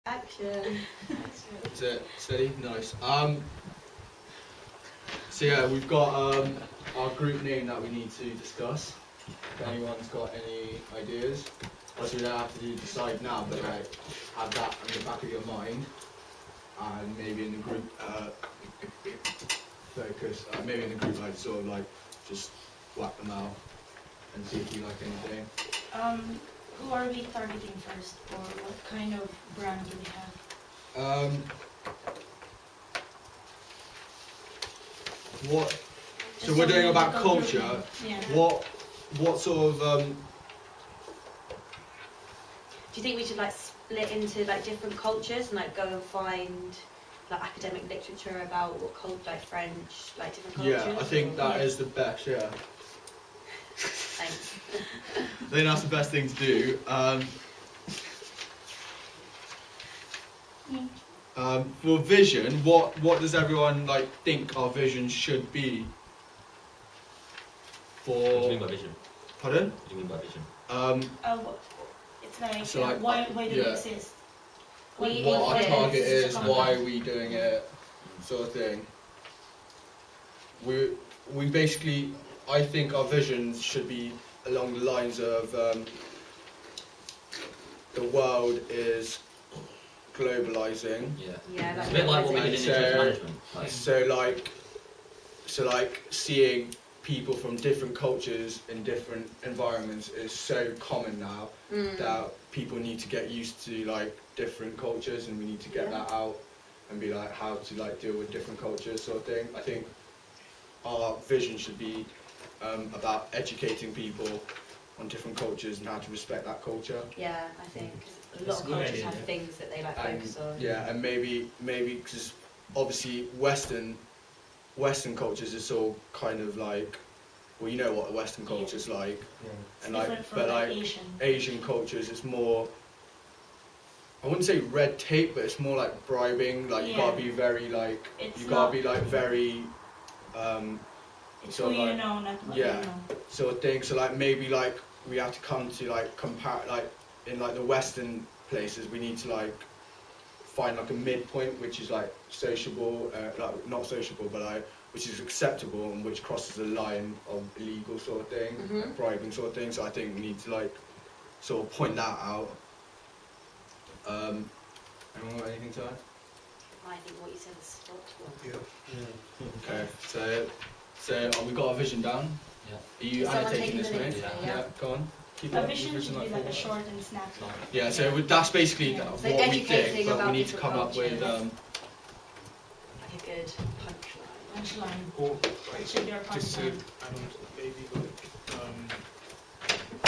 Action. That's it. Steady. Nice. So yeah, we've got our group name that we need to discuss. If anyone's got any ideas, obviously we don't have to decide now, but like have that in the back of your mind, and maybe in the group focus. Maybe in the group like sort of like just whack them out and see if you like anything. Who are we targeting first, or what kind of brand do we have? What? So Just we're doing something about like a culture. group name. Yeah. What sort of Do you think we should like split into like different cultures and like go and find like academic literature about what culture, like French, like different cultures? Yeah, I think that Yeah. is the best. Yeah. Thanks. I think that's the best thing to do. For vision, what does everyone like think our vision should be? What do you mean For by vision? pardon? What do you mean by vision? It's like, So like, why do we yeah. exist? We What our exist. target is, Something. why are we doing it, sort of thing. We basically, I think our vision should be along the lines of the world is globalizing. Yeah. Yeah, It's like a bit like what we did in So- interest management. Like, So like seeing people from different cultures in different environments is so common now that people need to get used to like different cultures, and we need to get that out and be like how to like deal with different cultures, sort of thing. I think our vision should be about educating people on different cultures and how to respect that culture. Yeah, I think 'cause a That's lot of a good cultures idea, have yeah. things that they like And focus on. yeah, and maybe because obviously Western cultures is all kind of like, well, you know what a Western culture is like, and like, Different from but like like Asian. Asian cultures, it's more, I wouldn't say red tape, but it's more like bribing. Like you Yeah. gotta be very like, It's you gotta not- be like very It's so who you like- know, not what yeah. you know. sort of thing. So like maybe like we have to come to like compare like in like the Western places, we need to like find like a midpoint which is like sociable, like not sociable, but like which is acceptable and which crosses the line of illegal sort of thing, like bribing sort of thing. So I think we need to like sort of point that out. Anyone got anything to add? I think what you said is spot on. Okay, so we got our vision down. Yeah. Are you Is someone annotating taking this, the mate? notes Yeah. there? Go on. Keep A up, vision your should be like like a forward. short and snappy. Yeah, so that's basically Yeah. what So we educating think, but we about need to different come up with cultures. Like a good punchline. Punchline. Or It should be our just to punchline. add on to maybe like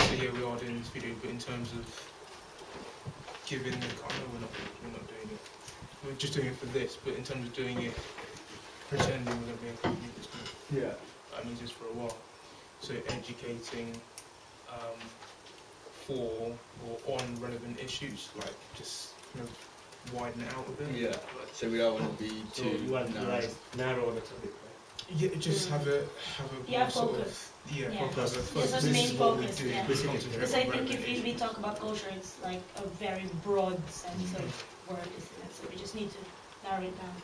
so yeah, we are doing this video, but in terms of giving the we're not doing it. We're just doing it for this, but in terms of doing it, pretending we're going to be a company that's going to Yeah. that means this for a while. So educating for or on relevant issues, like just kind of widen it out a bit. Yeah. So we don't want to be So too you want to narrow. like narrow a little bit, right? Yeah, just have a Yeah, more sort focus. of Yeah. focus. This This was is main what we focus, do. yeah. This concentrate Because on I think relevant if we issues. talk about culture, it's like a very broad sense of word, isn't it? So we just need to narrow it down.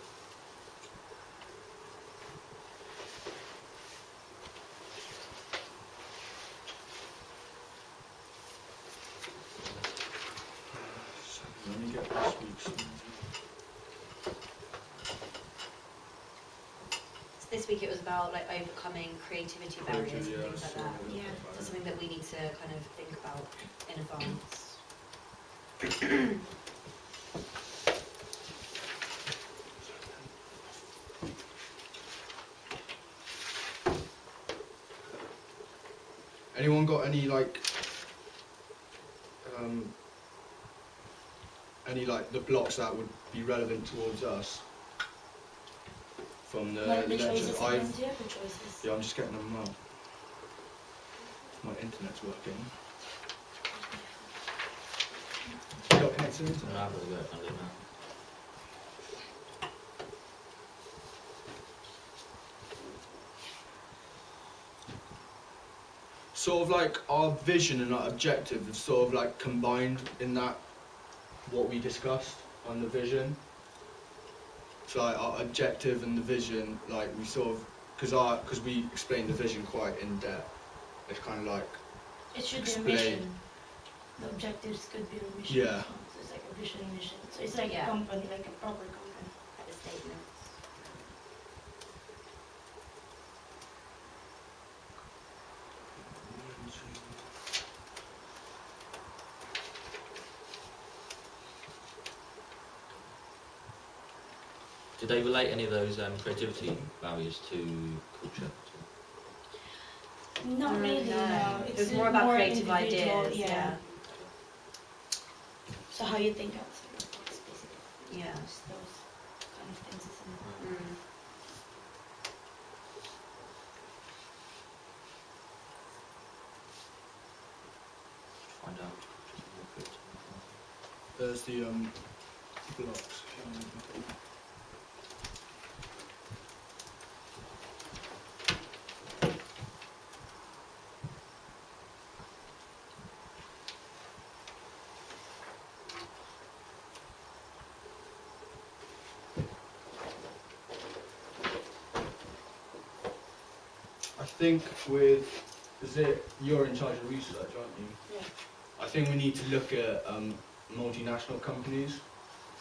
Let me get this week's. So this week it was about like overcoming creativity barriers and Yeah, things like so- that. Yeah. So something that we need to kind of think about in advance. Anyone got any like the blocks that would be relevant towards us from the Like the lectures? choices, do you have the choices? Yeah, I'm just getting them up. My internet's working. You got connected to the No, internet? I've got to go. I can't do it now. Sort of like our vision and our objective is sort of like combined in that what we discussed. on the vision. So like our objective and the vision, like we sort of, because we explain the vision quite in depth. It's kind of like It should Explain. be a mission. The objectives could be a mission. Yeah. as well. So it's like a vision mission. So it's like Yeah. a company, like a proper company. Like the statements. Did they relate any of those creativity values to culture? Not really, no. It It's was more about creative individual, ideas. Yeah. So how you think outside the box, basically. Yeah. Just those kind of things, isn't it? Mm. Find out which cultures are more creative. there's the blocks. I think you're in charge of research, aren't you? Yeah. I think we need to look at multinational companies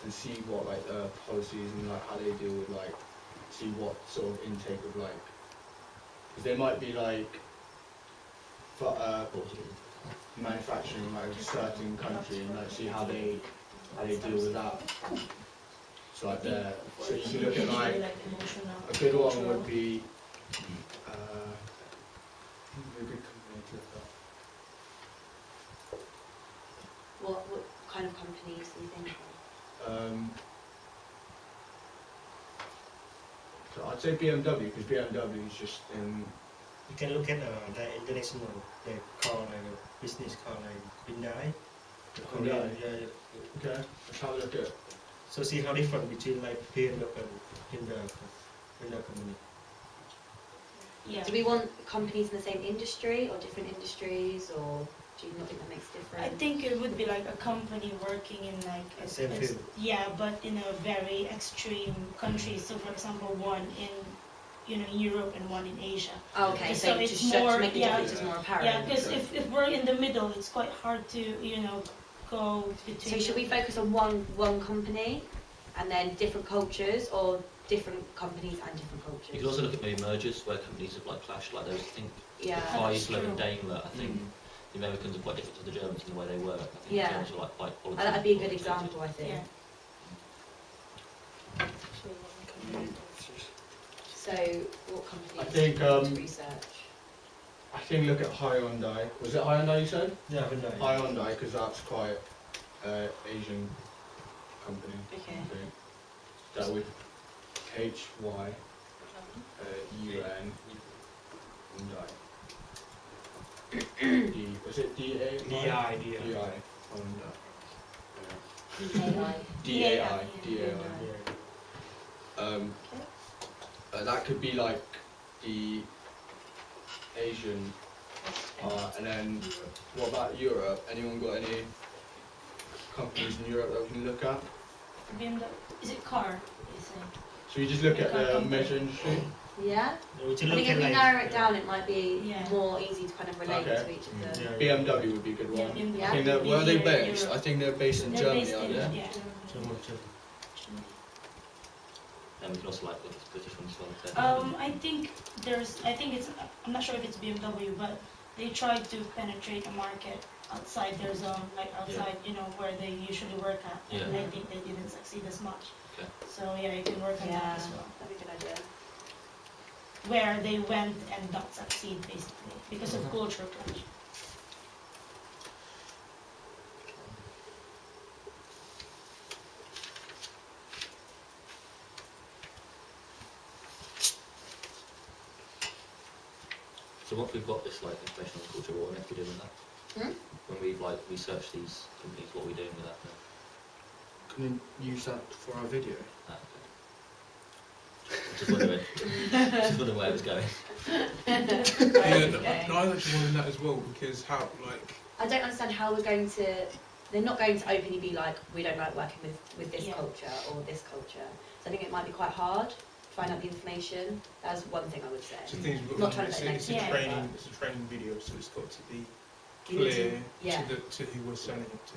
and see what like policies and like how they deal with like, see what sort of intake of like, because there might be like, for manufacturing like a certain country and like see how they deal with that. So like so you can look at like emotional, a good one cultural. would be a good company to look at. What kind of companies do you think of? So I'd say BMW because BMW is just You can look at the international, they call like a business called like Hyundai. The Korean, yeah. okay. Let's have a look at. So see how different between like BMW and Hyundai company. Yeah. Do we want companies in the same industry or different industries, or do you not think that makes a difference? I think it would be like a company working in like Same field. yeah, but in a very extreme country. So for example, one in Europe and one in Asia. Oh, okay, So so it's just to more- make the yeah. differences more apparent. Yeah, because Okay. if we're in the middle, it's quite hard to go between. So should we focus on one company and then different cultures, or different companies and different cultures? You could also look at maybe mergers where companies have like clashed, like those. I think Yeah. Chrysler and true. Daimler. I think the Americans are quite different to the Germans in the way they work. I think Yeah. the Germans are like quite Oh, that'd be a good orientated. example, I think. Yeah. So, what companies I think, do you want to research? I think look at Hyundai. Was it Hyundai you said? Yeah, Hyundai. Hyundai because that's quite Asian company. Okay. I think. That would HYUN Hyundai. Was it DA? DI. DI. Hyundai. AI. DAI. Yeah. Um, that could be like the Asian, and then what about Europe? Anyone got any companies in Europe that we can look at? BMW. Is it car? They say. So you just look at the Company. measure industry. Yeah? We I should look think at if we like narrow it down, it might be Yeah. more easy to kind of relate Okay. to each of them. yeah. BMW would be a good Yeah, one. BMW. Yeah. I think that, where are they Here in based? Europe. I think they're based in They're Germany, based aren't in- they? yeah. And we can also like look at the British ones as well. I think it's, I'm not sure if it's BMW, but they tried to penetrate a market outside their zone, like outside, where they usually work at. And Yeah. I think they didn't succeed as much. Okay. So yeah, you can work on Yeah, that as well. that'd be a good idea. Where they went and not succeed, basically, because of culture clash. So once we've got this like information on culture, what are we meant to be doing with that? When we've like researched these companies, what are we doing with that then? Can we use that for our video? Ah, okay. Just wondering, just wondering where it was going. Yeah, Okay. no, I was actually wondering that as well because how like I don't understand how we're going to they're not going to openly be like, we don't like working with this Yeah. culture or this culture. So I think it might be quite hard to find out the information. That's one thing I would say. So things we've Not got trying to it's, say it's a negative. training. It's a training video, so it's got to be You need clear yeah. to who we're selling it to.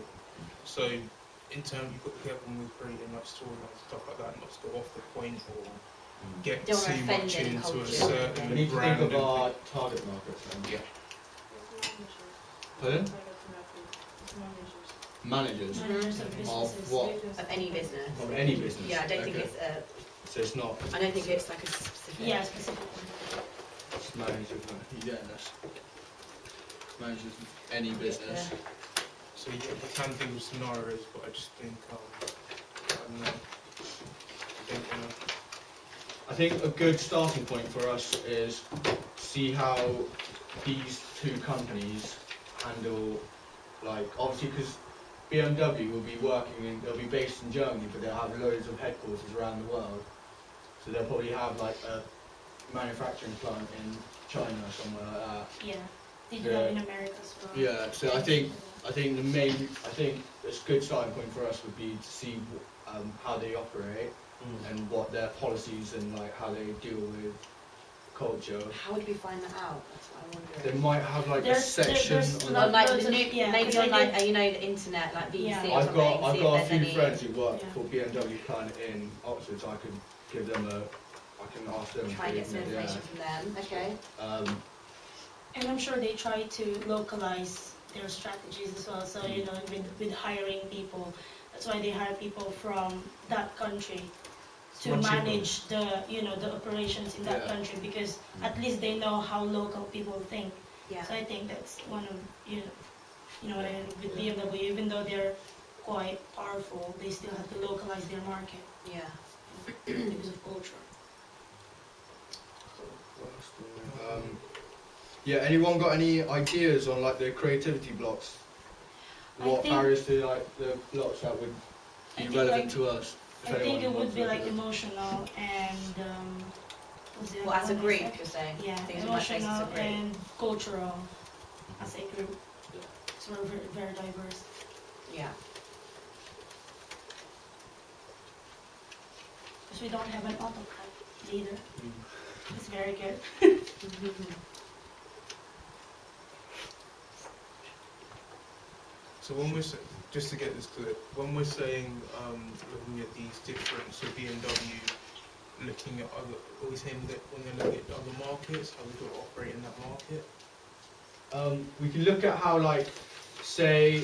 So in turn, you've got to be careful with creating like storylines and stuff like that, not to go off the point or get Don't wanna too offend much any into culture. a certain We need to brand. think of and our target markets then. Yeah. Pardon? Managers Managers of Mhm. businesses. Of what? Of any business. of any business. Yeah, I don't think Okay. it's a. So it's not I don't think it's like a specific. Yeah, specifically. just managers. You getting this? Managers of any business. So you can think of scenarios, but I just think I don't know. I think a good starting point for us is see how these two companies handle, like, obviously because BMW will be working in, they'll be based in Germany, but they'll have loads of headquarters around the world. So they'll probably have like a manufacturing plant in China or somewhere like that. Yeah, they do that in America as well. Yeah, so I think a good starting point for us would be to see how they operate and what their policies and like how they deal with culture. How would we find that out? That's what I They wonder. might have like a There's- section there's on not- On like loads the of- new, yeah, maybe 'cause on I like did- you know the internet, like BBC Yeah. or I've something. got see a if few there's friends who work Yeah. for BMW plant in Oxford, so I could give them I can ask them. Try and get some yeah. information from them. Okay. And I'm sure they try to localize their strategies as well. So, you know, with hiring people, that's why they hire people from that country to Much cheaper. manage the, you know, the operations in that Yeah. country, because at least they know how local people think. Yeah. So I think that's one of, you know what I mean, with BMW, even though they're quite powerful, they still have to localize their market Yeah. because of culture. Yeah, anyone got any ideas on like the creativity blocks? I What think- barriers to like the blocks that would I be think, relevant like, to us? If I think anyone it would wants be to like do it. emotional and, what's the Well, other as a one I group, said? you're saying. Yeah, Things we might face as a emotional group. and cultural as a group. So we're very, very diverse. Yeah. Because we don't have an autocrat leader. Mm. It's very good. So when we're just to get this clear, when we're saying looking at these different, so BMW looking at other, are we saying that when they're looking at other markets, how we got to operate in that market? We can look at how like, say,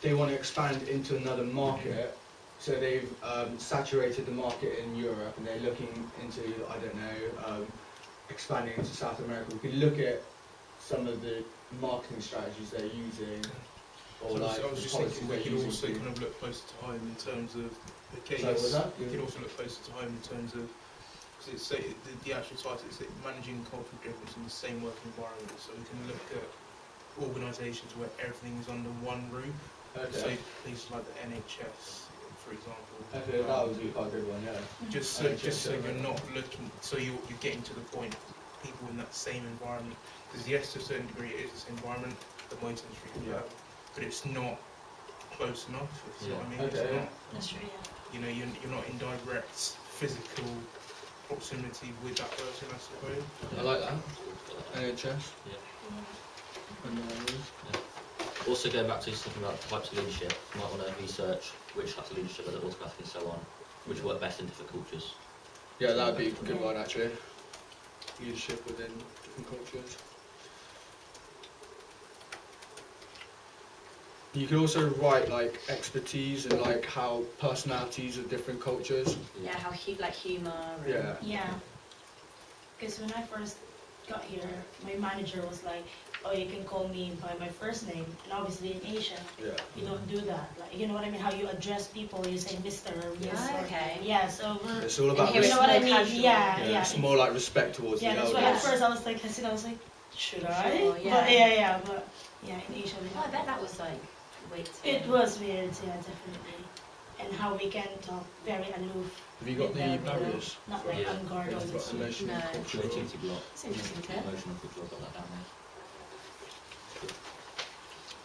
they want to expand into another market. So they've saturated the market in Europe, and they're looking into, I don't know, expanding into South America. We can look at some of the marketing strategies they're using, or So like I was the just policies thinking we they're could using. also to- kind of look closer to home in terms of the case. Sorry, what was that? We could also look closer to home in terms of, because it's the actual title is managing cultural difference in the same working environment. So we can look at organisations where everything is under one roof. So Okay. places like the NHS, for example. Okay, that would be quite a good one, yeah. Just Okay, so so you're not looking, so you're getting to the point, people in that same environment. Because yes, to a certain degree, it is the same environment that motor industry can Yeah. have, but it's not close enough. If you know what I mean. Okay, It's yeah. not, That's true, yeah. you know, you're not in direct physical proximity with that person, I suppose. I like that. NHS. Yeah. Yeah. Also going back to talking about types of leadership, you might want to research which types of leadership, whether autocratic and so on, which work best in different cultures. Yeah, that would be a good one actually. Leadership within different cultures. You could also write like expertise and like how personalities of different cultures. Yeah. How like humour. And, Yeah. Yeah. Because when I first got here, my manager was like, oh, you can call me by my first name. And obviously in Asia, Yeah. you don't do that. Like, you know what I mean? How you address people, you say Mr. or Miss. Ah, or- okay. Yeah, so It's all about here you it's know what I more mean? casual. Yeah, yeah, yeah. it's more like respect towards Yeah, the that's elders. why at elders. first I was like hesitant. I was like, should I? Sure, yeah. But yeah, but yeah, in Asia we Oh, I don't. bet that was like weird. It was weird, yeah, definitely. And how we can talk very aloof, Have you got with the them, you know, barriers? not like Yeah. on guard all You've the got time. emotional, No. cultural. Creativity block, It's interesting tip. emotional culture, I've got that down there.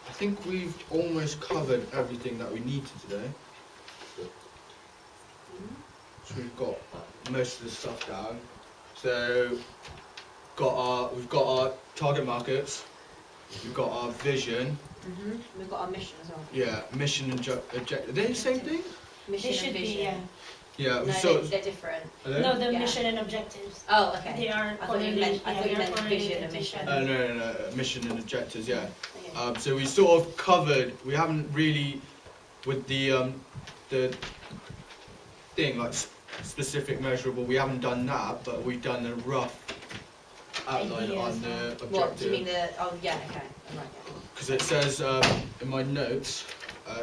I think we've almost covered everything that we need to today. So we've got most of the stuff down. So we've got our target markets, we've got our vision, We've got our mission as well. yeah, mission and objective. Are they the same thing? Mission They should and be, vision. yeah. Yeah, No, so they're different. are they? No, the Yeah. mission and objectives. Oh, okay. They are I thought you meant- I thought you meant vision and mission. No, mission and objectives, yeah. Okay. So we sort of covered, we haven't really, with the thing, like specific measurable, we haven't done that, but we've done a rough outline Ideas, on the objective. What, do you mean the, oh, yeah, okay, right, Because it says, in my notes,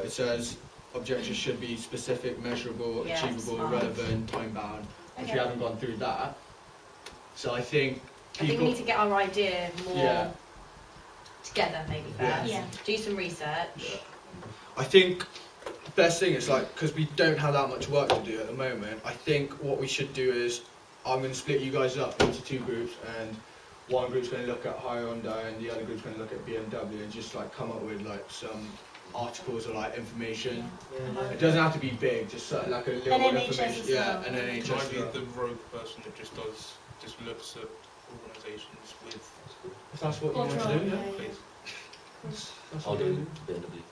it says objectives should be specific, measurable, Yeah, achievable, smart. relevant, time bound, which we Okay. haven't gone through that. So I think I think we people, need to get our idea more Yeah. together, maybe Yeah. first. Yeah. Do some research. Yeah. I think the best thing is like, because we don't have that much work to do at the moment, I think what we should do is, I'm going to split you guys up into two groups, and one group's going to look at Hyundai and the other group's going to look at BMW, and just like come up with like some articles or like information. Yeah. It doesn't have to be big, just sort of like a little And NHS information. as Yeah, well. and then Can I NHS. be as well. the rogue person that just looks at organisations with If that's what you want to Cultural, do, yeah. yeah. please? That's I'll what you do BMW.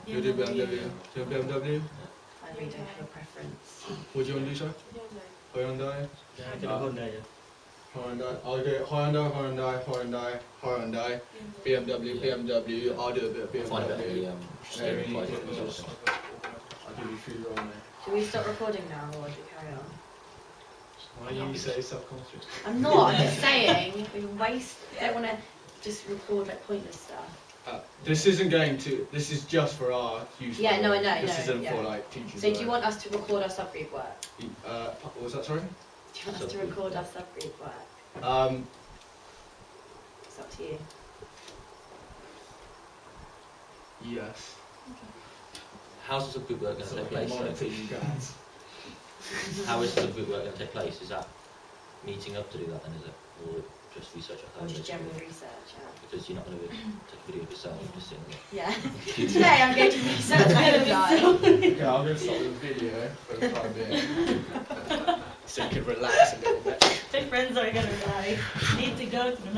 You do BMW. Do BMW. I really don't have a preference. What do you want to do, sir? Hyundai. Yeah, I can hold that, yeah. Hyundai. I'll do Hyundai, BMW, BMW. I'll do a bit of I find it better BMW. the steering Yeah, by yeah, different yeah. sort of thing. I'll give you food on there. Should we stop recording now or do we carry on? Why you say self-conscious? I'm not, I'm just saying, we waste, I don't want to just record like pointless stuff. This isn't going to. This is just for our use. Yeah, no, I know, This no, isn't yeah. for like teachers. So do you want us to record our subgroup work? What was that? Sorry. Do you want us to Subgroup. record our subgroup work? It's up to you. Yes. How's the subgroup work going to take place? Monitor you guys. How is the subgroup work going to take place? Is that meeting up to do that then, is it? Or just research at Or home? just basically? general research, Because you're not going to take a video of yourself, just sitting there. yeah. Yeah. Today I'm going to research myself. Okay, I'm going to stop the video for the time being, so you can relax a little bit. My friends are gonna die. Need to go to the